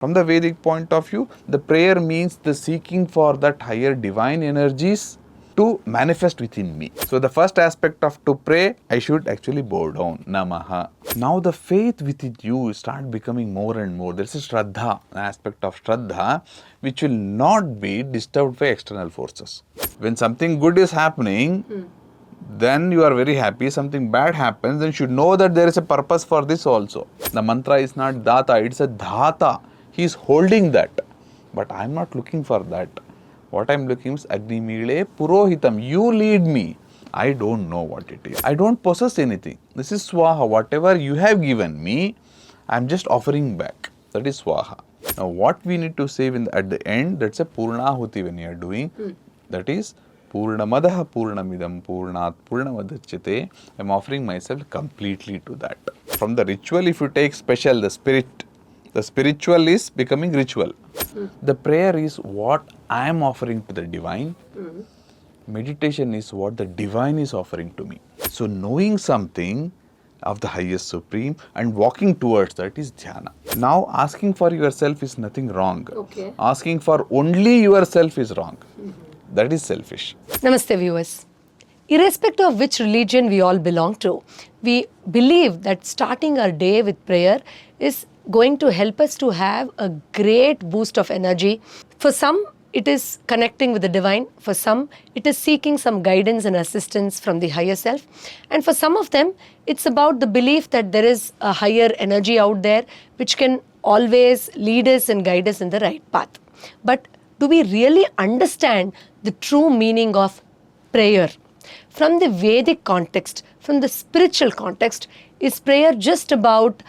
From the Vedic point of view, the prayer means the seeking for that higher divine energies to manifest within me. So the first aspect of to pray, I should actually bow down, Namaha. Now the faith within you start becoming more and more. There is a Shraddha, an aspect of Shraddha, which will not be disturbed by external forces. When something good is happening, then you are very happy. Something bad happens, then you should know that there is a purpose for this also. The mantra is not Data, it's a Dhata. He is holding that. But I am not looking for that. What I am looking is Agni Mile Purohitam. You lead me. I don't know what it is. I don't possess anything. This is Swaha. Whatever you have given me, I am just offering back. That is Swaha. Now what we need to say at the end, that's a Purnahuti when you are doing. That is Purnamadaha Purnamidam Purnat Purnamadachyate. I am offering myself completely to that. From the ritual, if you take special, the spiritual is becoming ritual. The prayer is what I am offering to the divine. Meditation is what the divine is offering to me. So knowing something of the highest supreme and walking towards that is dhyana. Now asking for yourself is nothing wrong. Okay. Asking for only yourself is wrong. That is selfish. Namaste viewers. Irrespective of which religion we all belong to, we believe that starting our day with prayer is going to help us to have a great boost of energy. For some, it is connecting with the divine. For some, it is seeking some guidance and assistance from the higher self. And for some of them, it's about the belief that there is a higher energy out there which can always lead us and guide us in the right path. But do we really understand the true meaning of prayer? From the Vedic context, from the spiritual context, is prayer just about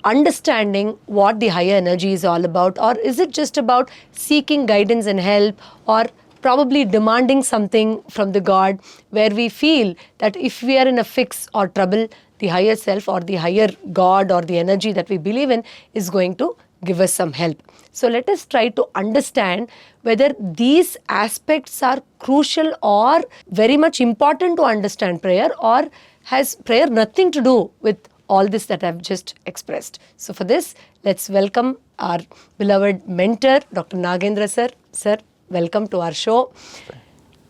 understanding what the higher energy is all about, or is it just about seeking guidance and help, or probably demanding something from the God, where we feel that if we are in a fix or trouble, the higher self or the higher God or the energy that we believe in is going to give us some help. So let us try to understand whether these aspects are crucial or very much important to understand prayer, or has prayer nothing to do with all this that I've just expressed. So for this, let's welcome our beloved mentor, Dr. Nagendra sir. Sir, welcome to our show.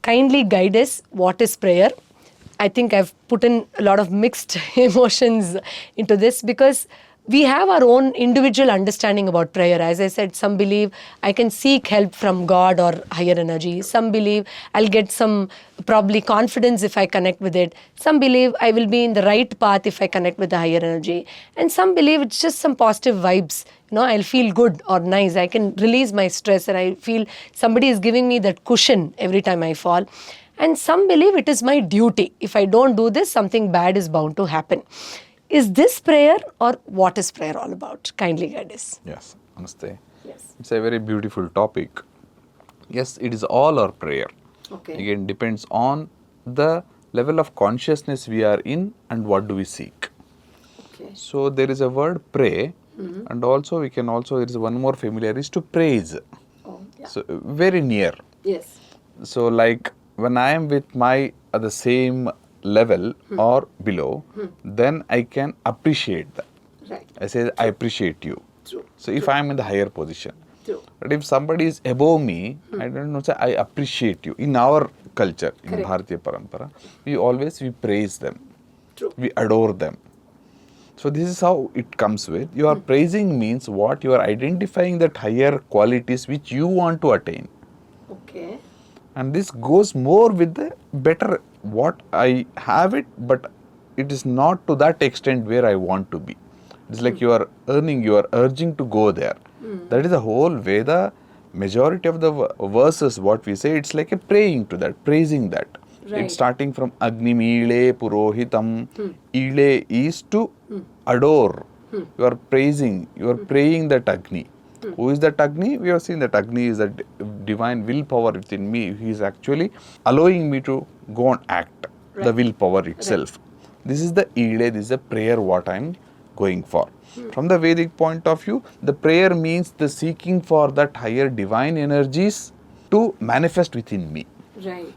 Kindly guide us, what is prayer? I think I've put in a lot of mixed emotions into this because we have our own individual understanding about prayer. As I said, some believe I can seek help from God or higher energy. Some believe I'll get some probably confidence if I connect with it. Some believe I will be in the right path if I connect with the higher energy. And some believe it's just some positive vibes. I'll feel good or nice. I can release my stress and I feel somebody is giving me that cushion every time I fall. And some believe it is my duty. If I don't do this, something bad is bound to happen. Is this prayer, or what is prayer all about? Kindly guide us. Yes, Namaste. Yes. It's a very beautiful topic. Yes, it is all our prayer. Okay. Again, depends on the level of consciousness we are in and what do we seek. Okay. So there is a word pray, and also there is one more familiar is to praise. Oh, yeah. So very near. Yes. So like when I am with my at the same level or below, then I can appreciate that. Right. I say I appreciate you. True. So if I am in the higher position, True. but if somebody is above me, I don't know, say I appreciate you. In our culture, in Correct. Bharatiya Parampara, we praise them. True. We adore them. So this is how it comes with. You are praising means what? You are identifying that higher qualities which you want to attain. Okay. And this goes more with the better what I have it, but it is not to that extent where I want to be. It's like you are urging to go there. That is the whole Veda. Majority of the verses, what we say, it's like a praying to that, praising that. Right. It's starting from Agni Mile Purohitam. Ile is to adore. You are praising, you are praying that Agni. Who is that Agni? We have seen that Agni is that divine willpower within me. He is actually allowing me to go and act, Right. the willpower itself. Right. This is the Ile, this is the prayer what I am going for. From the Vedic point of view, the prayer means the seeking for that higher divine energies to manifest within me. Right.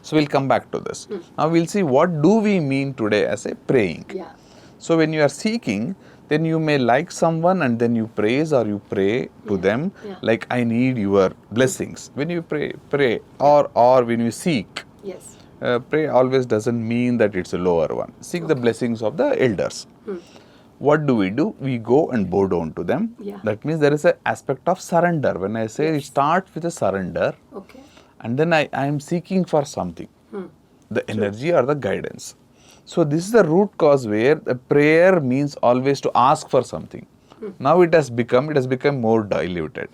So we'll come back to this. Now we'll see what do we mean today as a praying. Yeah. So when you are seeking, Then you may like someone and then you praise or you pray to them like, I need your blessings. When you pray or when you seek. Yes. Pray always doesn't mean that it's a lower one. Seek the blessings of the elders. What do? We go and bow down to them. Yeah. That means there is an aspect of surrender. When I say it starts with a surrender, Okay. and then I am seeking for something, the energy or the guidance. So this is the root cause where the prayer means always to ask for something. Now it has become more diluted.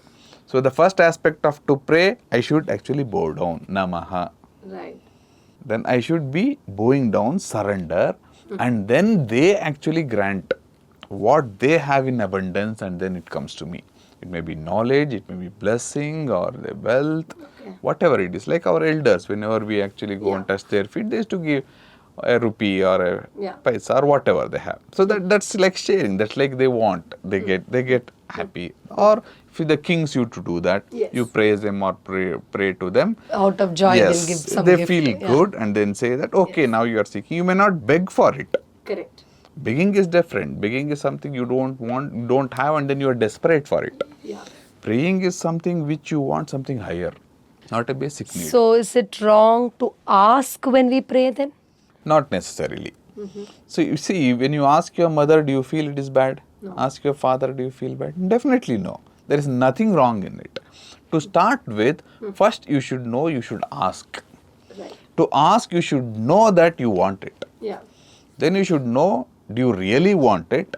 So the first aspect of to pray, I should actually bow down, Namaha. Right. Then I should be bowing down, surrender, and then they actually grant what they have in abundance, and then it comes to me. It may be knowledge, it may be blessing or the wealth, whatever it is. Like our elders, whenever we actually go and touch their feet, they used to give a rupee or a paisa or whatever they have. So that's like sharing. That's like they want. They get happy. Or if the kings used to do that, you praise them or pray to them. Out of joy, Yes, they'll give some they gift. feel good and then say that, okay, now you are seeking. You may not beg for it. Correct. Begging is different. Begging is something you don't want, don't have, and then you are desperate for it. Yeah. Praying is something which you want something higher, not a basic need. So is it wrong to ask when we pray then? Not necessarily. So you see, when you ask your mother, do you feel it is bad? No. Ask your father, do you feel bad? Definitely no. There is nothing wrong in it. To start with, first you should know, you should ask. Right. To ask, you should know that you want it. Yeah. Then you should know, do you really want it?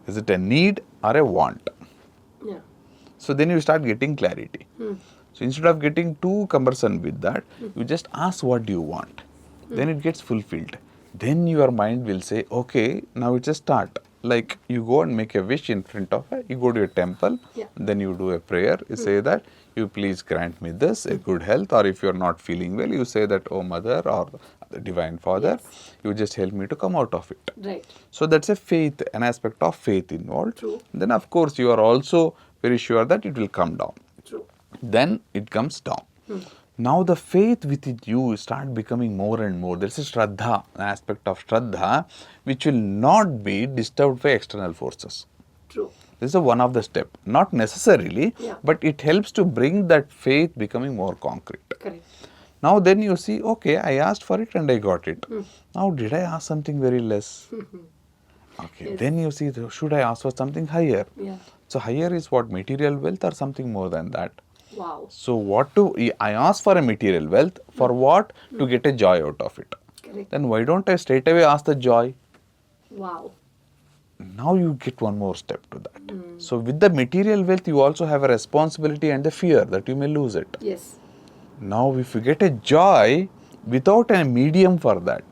Is it a need or a want? Yeah. So then you start getting clarity. So instead of getting too cumbersome with that, you just ask what do you want. Then it gets fulfilled. Then your mind will say, okay, now it's a start. Like you go and make a wish in front of it, you go to a temple, then you do a prayer, you say that, you please grant me this, a good health, or if you're not feeling well, you say that, oh mother or the divine father, you just help me to come out of it. Right. So that's a faith, an aspect of faith involved. True. Then of course you are also very sure that it will come down. True. Then it comes down. Now the faith within you start becoming more and more. There is a Shraddha, an aspect of Shraddha, which will not be disturbed by external forces. True. This is one of the steps. Not necessarily, but it helps to bring that faith becoming more concrete. Correct. Now then you see, okay, I asked for it and I got it. Now did I ask something very less? Okay, then you see, should I ask for something higher? Yeah. So higher is what? Material wealth or something more than that? Wow. So I ask for a material wealth for what? To get a joy out of it. Correct. Then why don't I straight away ask the joy? Wow. Now you get one more step to that. So with the material wealth, you also have a responsibility and the fear that you may lose it. Yes. Now if you get a joy without a medium for that,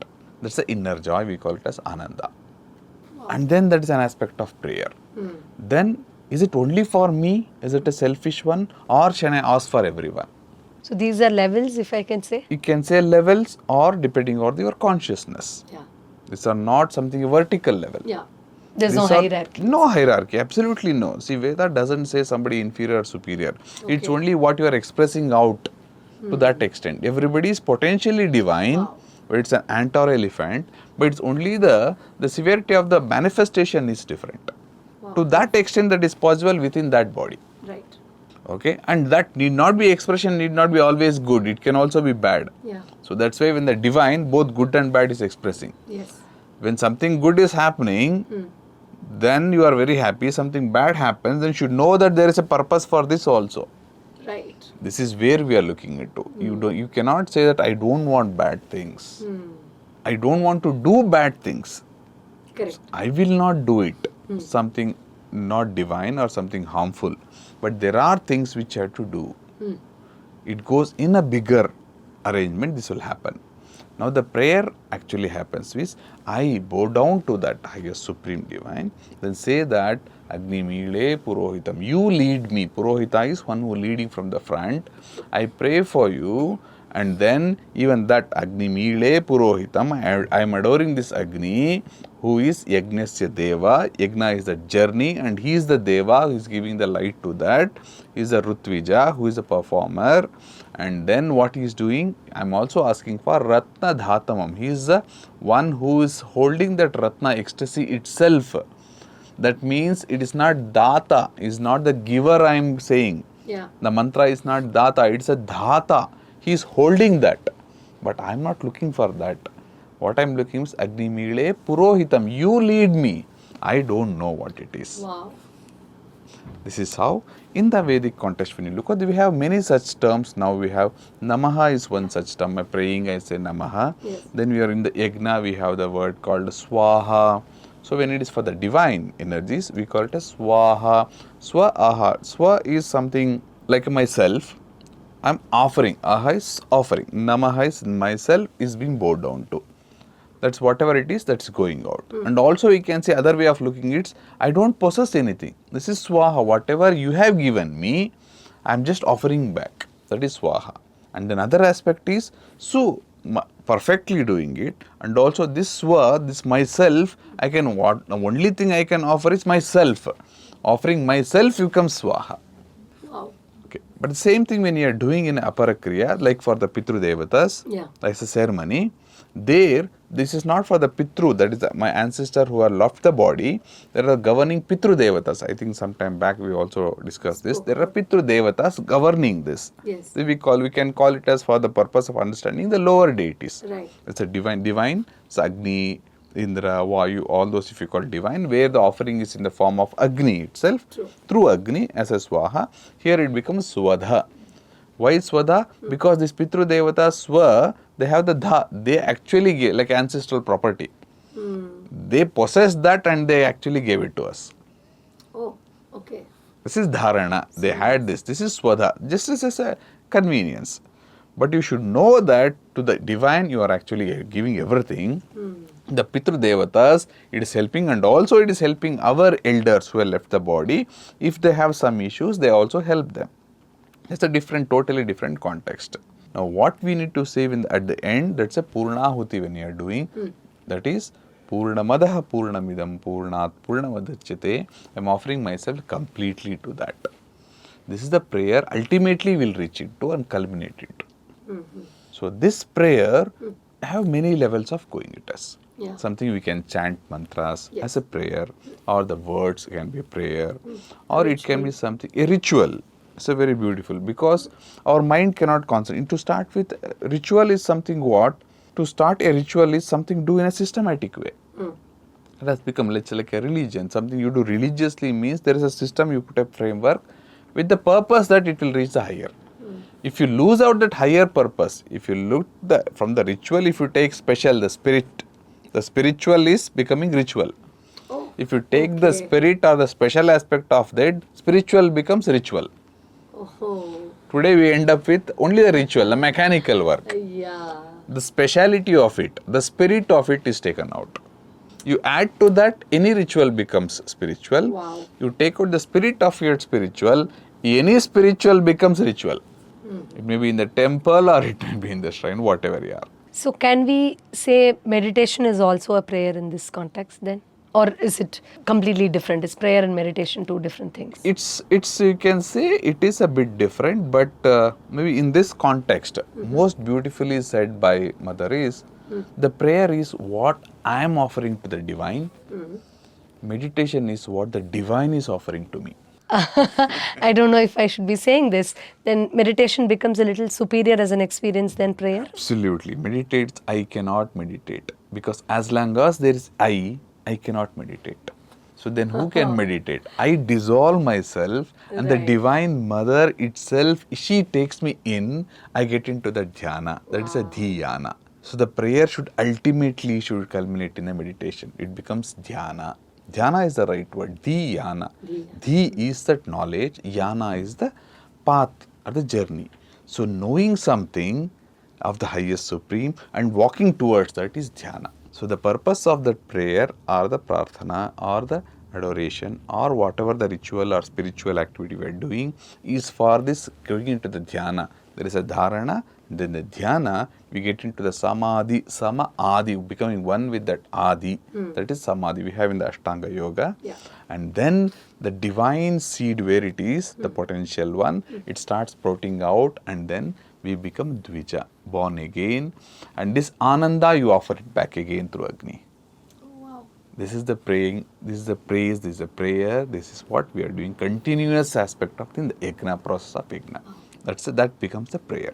that's the inner joy, we call it as Ananda. And then that is an aspect of prayer. Then is it only for me? Is it a selfish one? Or shall I ask for everyone? So these are levels, if I can say? You can say levels or depending on your consciousness. Yeah. These are not something vertical level. Yeah. There's no These are- hierarchy. No hierarchy, absolutely no. See, Veda doesn't say somebody inferior or superior. It's only what you are expressing out to that extent. Everybody is potentially divine, but it's an ant or elephant, but it's only the severity of the manifestation is different. To that extent that is possible within that body. Right. Okay, and that need not be expression, need not be always good. It can also be bad. Yeah. So that's why when the divine, both good and bad is expressing. Yes. When something good is happening, then you are very happy. Something bad happens, then you should know that there is a purpose for this also. Right. This is where we are looking into. You cannot say that I don't want bad things. I don't want to do bad things. Correct. I will not do it. Something not divine or something harmful. But there are things which I have to do. It goes in a bigger arrangement, this will happen. Now the prayer actually happens is, I bow down to that highest supreme divine, then say that, Agni Mile Purohitam, you lead me. Purohita is one who leading from the front. I pray for you, and then even that Agni Mile Purohitam, I am adoring this Agni, who is Yajnasya Deva. Yajna is the journey, and he is the Deva who is giving the light to that. He is a Rutvija, who is a performer. And then what he is doing, I am also asking for Ratna Dhatamam. He is the one who is holding that Ratna ecstasy itself. That means it is not data, is not the giver I am saying. Yeah. The mantra is not data, it's a dhata. He is holding that. But I am not looking for that. What I am looking is Agni Mile Purohitam. You lead me. I don't know what it is. Wow. This is how, in the Vedic context, when you look at it, we have many such terms. Now we have Namaha is one such term. I'm praying, I say Namaha. Yes. Then we are in the Yajna, we have the word called Swaha. So when it is for the divine energies, we call it as Swaha. Swa-aha. Swa is something like myself. I'm offering. Aha is offering. Namaha is myself is being bowed down to. That's whatever it is that's going out. And also we can say other way of looking it, I don't possess anything. This is Swaha. Whatever you have given me, I'm just offering back. That is Swaha. And another aspect is perfectly doing it. And also this Swa, this myself, I can what the only thing I can offer is myself. Offering myself becomes Swaha. Wow. Okay. But the same thing when you are doing in Aparakriya, like for the Pitru Devatas, Yeah. like a ceremony, there, this is not for the Pitru, that is my ancestor who have left the body. There are governing Pitru Devatas. I think some time back we also discussed this. There are Pitru Devatas governing this. Yes. So we can call it as for the purpose of understanding the lower deities. Right. It's a divine, it's Agni, Indra, Vayu, all those if you call divine, where the offering is in the form of Agni itself. True. Through Agni as a Swaha. Here it becomes Swadha. Why Swadha? Because this Pitru Devata Swa, they have the Dha. They actually give, like ancestral property. They possess that and they actually gave it to us. Oh, okay. This is Dharana. They had this. This is Swadha. Just as a convenience. But you should know that to the divine you are actually giving everything. The Pitru Devatas, it is helping, and also it is helping our elders who have left the body. If they have some issues, they also help them. It's a totally different context. Now, what we need to say at the end, that's a Purnahuti when you are doing. That is, Purnamadaha Purnamidam Purnat Purnavadachyate. I am offering myself completely to that. This is the prayer, ultimately we'll reach it to and culminate it. So, this prayer have many levels of going it as. Yeah. Something we can chant mantras Yes. as a prayer, or the words can be a prayer, or it can be something, a ritual. It's a very beautiful, because our mind cannot concentrate. To start with, ritual is something what? To start a ritual is something do in a systematic way. It has become like a religion. Something you do religiously means there is a system, you put a framework with the purpose that it will reach the higher. If you lose out that higher purpose, if you look from the ritual, if you take special, the spiritual is becoming ritual. Oh, If you take the okay. spirit or the special aspect of that, spiritual becomes ritual. Oh, Today we end up with only the ritual, the mechanical work. yeah. The speciality of it, the spirit of it is taken out. You add to that, any ritual becomes spiritual. Wow. You take out the spirit of your spiritual, any spiritual becomes ritual. It may be in the temple or it may be in the shrine, whatever you are. So, can we say meditation is also a prayer in this context then? Or is it completely different? Is prayer and meditation two different things? It's you can say it is a bit different, but maybe in this context, most beautifully said by Mother is, the prayer is what I am offering to the divine. Meditation is what the divine is offering to me. I don't know if I should be saying this. Then meditation becomes a little superior as an experience than prayer? Absolutely. Meditates, I cannot meditate. Because as long as there is I cannot meditate. So then who can meditate? I dissolve myself and the Right. Divine Mother itself, she takes me in, I get into the dhyana. That is a dhyana. So the prayer should culminate in a meditation. It becomes dhyana. Dhyana is the right word. Dhyana. Dhi is that knowledge. Yana is the path or the journey. So knowing something of the highest supreme and walking towards that is dhyana. So the purpose of that prayer or the prarthana or the adoration or whatever the ritual or spiritual activity we are doing is for this going into the dhyana. There is a dharana, then the dhyana, we get into the samadhi, sama-adi, becoming one with that adi. That is samadhi we have in the Ashtanga Yoga. Yeah. And then the divine seed where it is, the potential one, it starts sprouting out and then we become Dvija, born again. And this Ananda, you offer it back again through Agni. Oh, wow. This is the praying, this is the praise, this is the prayer, this is what we are doing. Continuous aspect of the yajna, process of yajna. That becomes the prayer.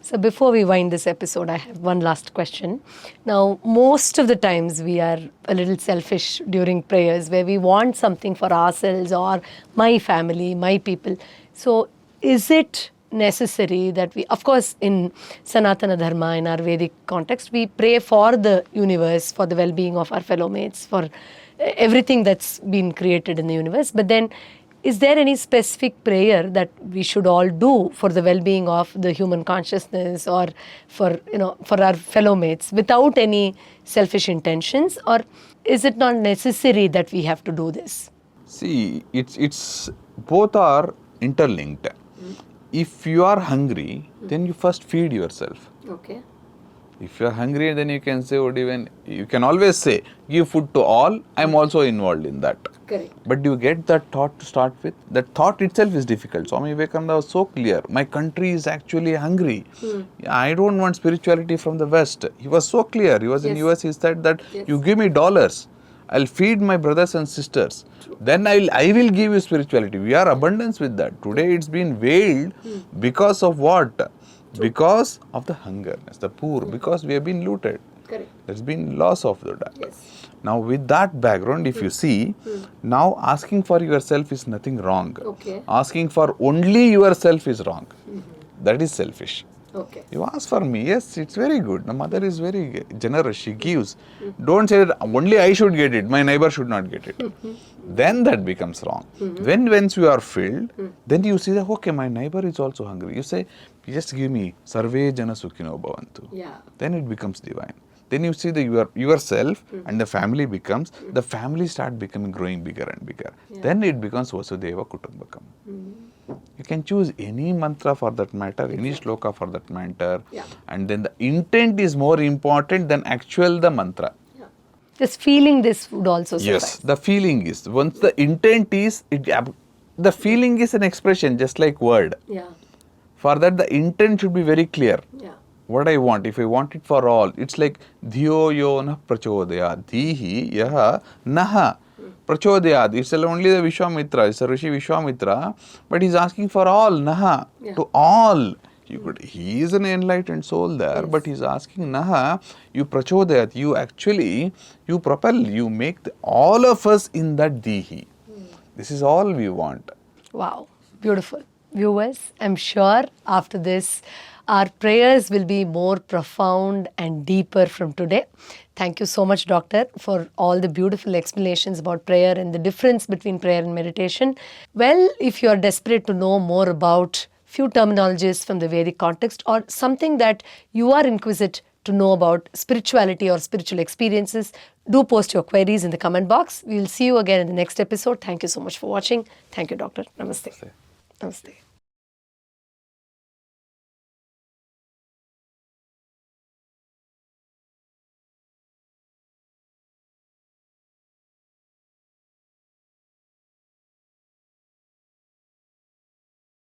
So before we wind this episode, I have one last question. Now, most of the times we are a little selfish during prayers where we want something for ourselves or my family, my people. So is it necessary that we, of course, in Sanatana Dharma, in our Vedic context, we pray for the universe, for the well-being of our fellow mates, for everything that's been created in the universe. But then, is there any specific prayer that we should all do for the well-being of the human consciousness or for our fellow mates without any selfish intentions? Or is it not necessary that we have to do this? See, it's both are interlinked. If you are hungry, then you first feed yourself. Okay. If you are hungry, then you can say, you can always say, give food to all, I'm also involved in that. Correct. But do you get that thought to start with? That thought itself is difficult. Swami Vivekananda was so clear. My country is actually hungry. I don't want spirituality from the West. He was so clear. He was in US, he said that you give me dollars, I'll feed my brothers and sisters. Then I will give you spirituality. We are abundance with that. Today it's been veiled because of what? Because of the hunger, the poor, because we have been looted. Correct. There's been loss of that. Yes. Now with that background, if you see, now asking for yourself is nothing wrong. Okay. Asking for only yourself is wrong. That is selfish. Okay. You ask for me, yes, it's very good. The mother is very generous, she gives. Don't say that only I should get it, my neighbor should not get it. Then that becomes wrong. Once you are filled, then you see that, okay, my neighbor is also hungry. You say, just give me, sarve jana sukhino bhavantu. Yeah. Then it becomes divine. Then you see that yourself and the family becomes, the family start becoming growing bigger and bigger. Then it becomes Vasudeva Kutumbakam. You can choose any mantra for that matter, any shloka for that matter. And then the intent is more important than the mantra. Just feeling this would also suffice. Yes, the feeling is, once the intent is, the feeling is an expression just like word. Yeah. For that the intent should be very clear. Yeah. What I want, if I want it for all, it's like dhiyo yo na prachodaya, dhihi yaha naha prachodayad. It's only the Vishwamitra, it's a Rishi Vishwamitra, but he's asking for all, naha, to all. He is an enlightened soul there, but he's asking, naha, you prachodayat, you propel, you make all of us in that dhihi. This is all we want. Wow, beautiful. Viewers, I'm sure after this, our prayers will be more profound and deeper from today. Thank you so much, Doctor, for all the beautiful explanations about prayer and the difference between prayer and meditation. Well, if you are desperate to know more about few terminologies from the Vedic context or something that you are inquisitive to know about spirituality or spiritual experiences, do post your queries in the comment box. We will see you again in the next episode. Thank you so much for watching. Thank you, Doctor. Namaste. Namaste.